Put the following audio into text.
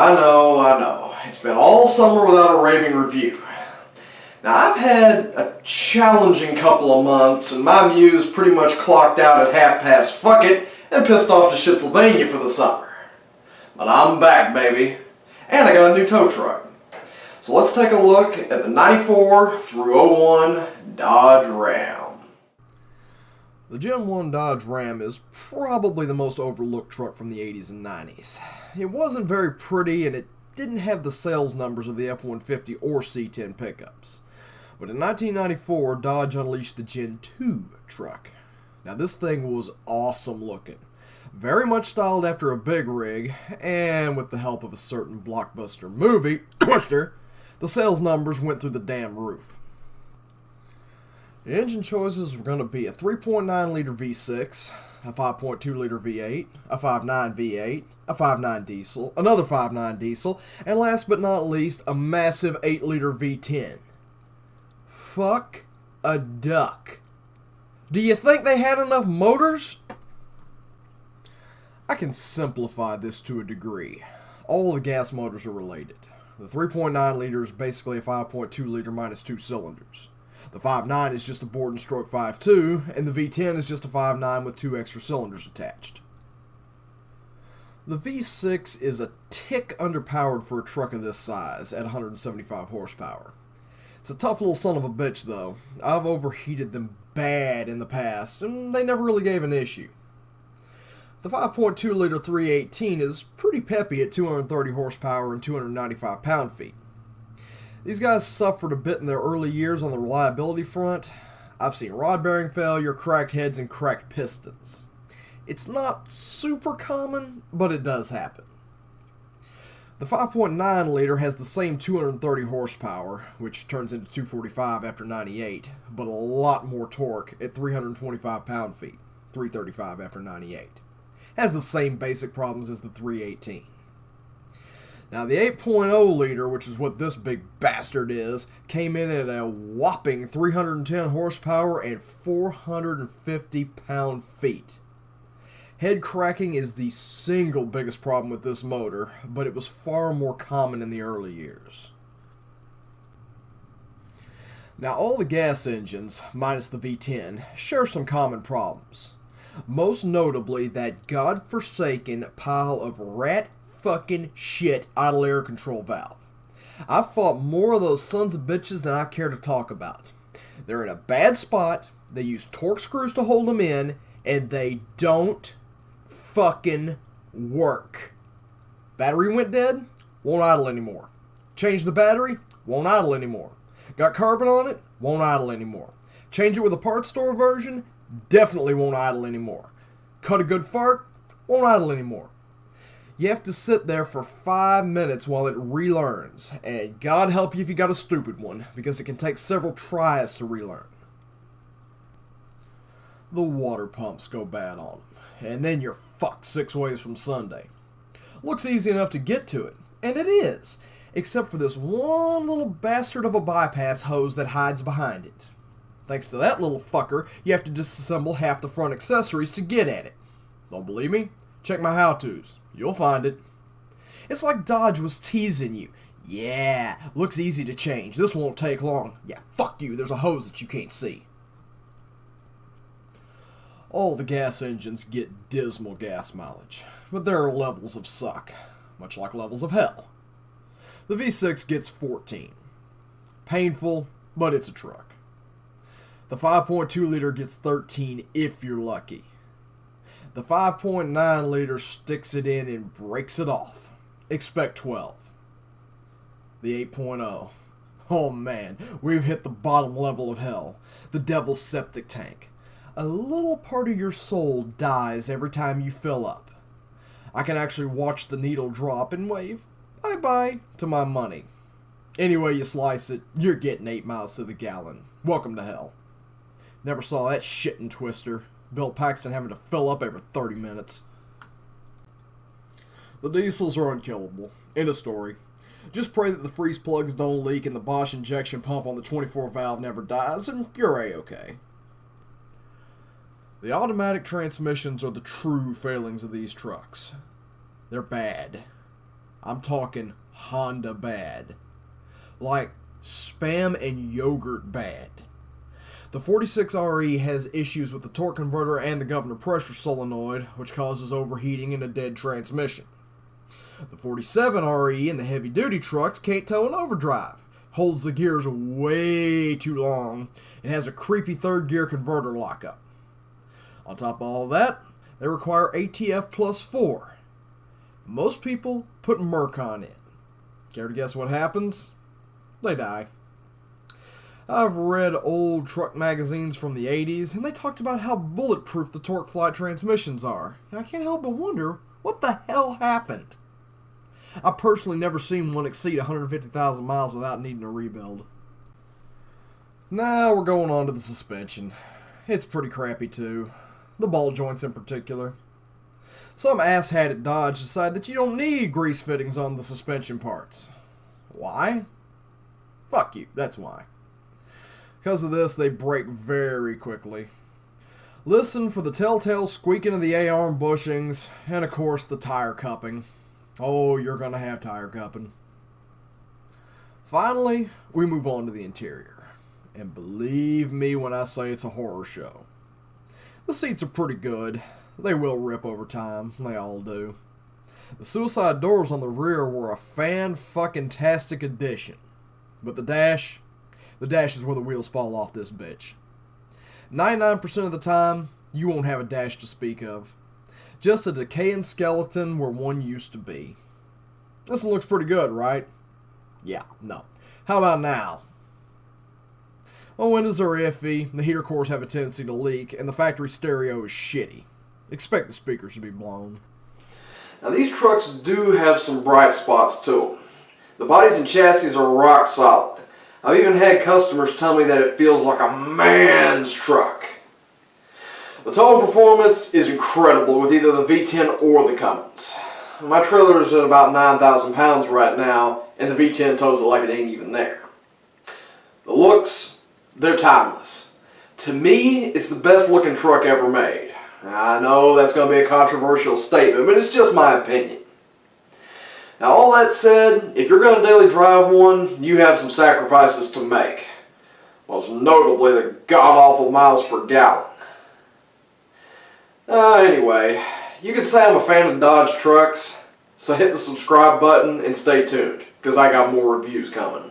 I know. It's been all summer without a raving review. Now, I've had a challenging couple of months, and my muse pretty much clocked out at half past fuck it and pissed off to Shitsylvania for the summer. But I'm back, baby. And I got a new tow truck. So let's take a look at the 94 through 01 Dodge Ram. The Gen 1 Dodge Ram is probably the most overlooked truck from the 80s and 90s. It wasn't very pretty, and it didn't have the sales numbers of the F-150 or C10 pickups. But in 1994, Dodge unleashed the Gen 2 truck. Now this thing was awesome looking. Very much styled after a big rig, and with the help of a certain blockbuster movie, Twister, the sales numbers went through the damn roof. The engine choices were going to be a 3.9 liter V6, a 5.2 liter V8, a 5.9 V8, a 5.9 diesel, another 5.9 diesel, and last but not least, a massive 8 liter V10. Fuck a duck. Do you think they had enough motors? I can simplify this to a degree. All the gas motors are related. The 3.9 liter is basically a 5.2 liter minus 2 cylinders. The 5.9 is just a board and stroke 5.2, and the V10 is just a 5.9 with 2 extra cylinders attached. The V6 is a tick underpowered for a truck of this size at 175 horsepower. It's a tough little son of a bitch though. I've overheated them bad in the past, and they never really gave an issue. The 5.2 liter 318 is pretty peppy at 230 horsepower and 295 pound-feet. These guys suffered a bit in their early years on the reliability front. I've seen rod bearing failure, cracked heads, and cracked pistons. It's not super common, but it does happen. The 5.9 liter has the same 230 horsepower, which turns into 245 after 98, but a lot more torque at 325 pound-feet, 335 after 98. Has the same basic problems as the 318. Now the 8.0 liter, which is what this big bastard is, came in at a whopping 310 horsepower and 450 pound-feet. Head cracking is the single biggest problem with this motor, but it was far more common in the early years. Now all the gas engines, minus the V10, share some common problems. Most notably that godforsaken pile of rat fucking shit idle air control valve. I've fought more of those sons of bitches than I care to talk about. They're in a bad spot, they use torque screws to hold them in, and they don't fucking work. Battery went dead, won't idle anymore. Change the battery, won't idle anymore. Got carbon on it, won't idle anymore. Change it with a parts store version, definitely won't idle anymore. Cut a good fart, won't idle anymore. You have to sit there for 5 minutes while it relearns, and God help you if you got a stupid one, because it can take several tries to relearn. The water pumps go bad on them, and then you're fucked 6 ways from Sunday. Looks easy enough to get to it, and it is, except for this one little bastard of a bypass hose that hides behind it. Thanks to that little fucker, you have to disassemble half the front accessories to get at it. Don't believe me? Check my how-tos. You'll find it. It's like Dodge was teasing you. Yeah, looks easy to change. This won't take long. Yeah, fuck you. There's a hose that you can't see. All the gas engines get dismal gas mileage, but there are levels of suck, much like levels of hell. The V6 gets 14. Painful, but it's a truck. The 5.2 liter gets 13 if you're lucky. The 5.9 liter sticks it in and breaks it off. Expect 12. The 8.0. Oh man, we've hit the bottom level of hell. The devil's septic tank. A little part of your soul dies every time you fill up. I can actually watch the needle drop and wave bye-bye to my money. Any way you slice it, you're getting 8 miles to the gallon. Welcome to hell. Never saw that shit in Twister. Bill Paxton having to fill up every 30 minutes. The diesels are unkillable. End of story. Just pray that the freeze plugs don't leak and the Bosch injection pump on the 24 valve never dies, and you're A-okay. The automatic transmissions are the true failings of these trucks. They're bad. I'm talking Honda bad. Like Spam and yogurt bad. The 46RE has issues with the torque converter and the governor pressure solenoid, which causes overheating and a dead transmission. The 47RE in the heavy-duty trucks can't tow an overdrive, holds the gears way too long, and has a creepy third gear converter lockup. On top of all that, they require ATF plus 4. Most people put Mercon in. Care to guess what happens? They die. I've read old truck magazines from the 80s, and they talked about how bulletproof the torque flight transmissions are. And I can't help but wonder, what the hell happened? I've personally never seen one exceed 150,000 miles without needing a rebuild. Now we're going on to the suspension. It's pretty crappy too. The ball joints in particular. Some asshat at Dodge decided that you don't need grease fittings on the suspension parts. Why? Fuck you, that's why. Because of this, they break very quickly. Listen for the telltale squeaking of the A-arm bushings, and of course the tire cupping. Oh, you're going to have tire cupping. Finally, we move on to the interior. And believe me when I say it's a horror show. The seats are pretty good. They will rip over time. They all do. The suicide doors on the rear were a fan-fucking-tastic addition. But the dash is where the wheels fall off this bitch. 99% of the time, you won't have a dash to speak of. Just a decaying skeleton where one used to be. This one looks pretty good, right? Yeah, no. How about now? The windows are iffy, the heater cores have a tendency to leak, and the factory stereo is shitty. Expect the speakers to be blown. Now these trucks do have some bright spots to them. The bodies and chassis are rock solid. I've even had customers tell me that it feels like a man's truck. The towing performance is incredible with either the V10 or the Cummins. My trailer is at about 9,000 pounds right now, and the V10 tows it like it ain't even there. The looks, they're timeless. To me, it's the best looking truck ever made. I know that's going to be a controversial statement, but it's just my opinion. Now all that said, if you're going to daily drive one, you have some sacrifices to make. Most notably the god-awful miles per gallon. Anyway, you can say I'm a fan of Dodge trucks, so hit the subscribe button and stay tuned, because I got more reviews coming.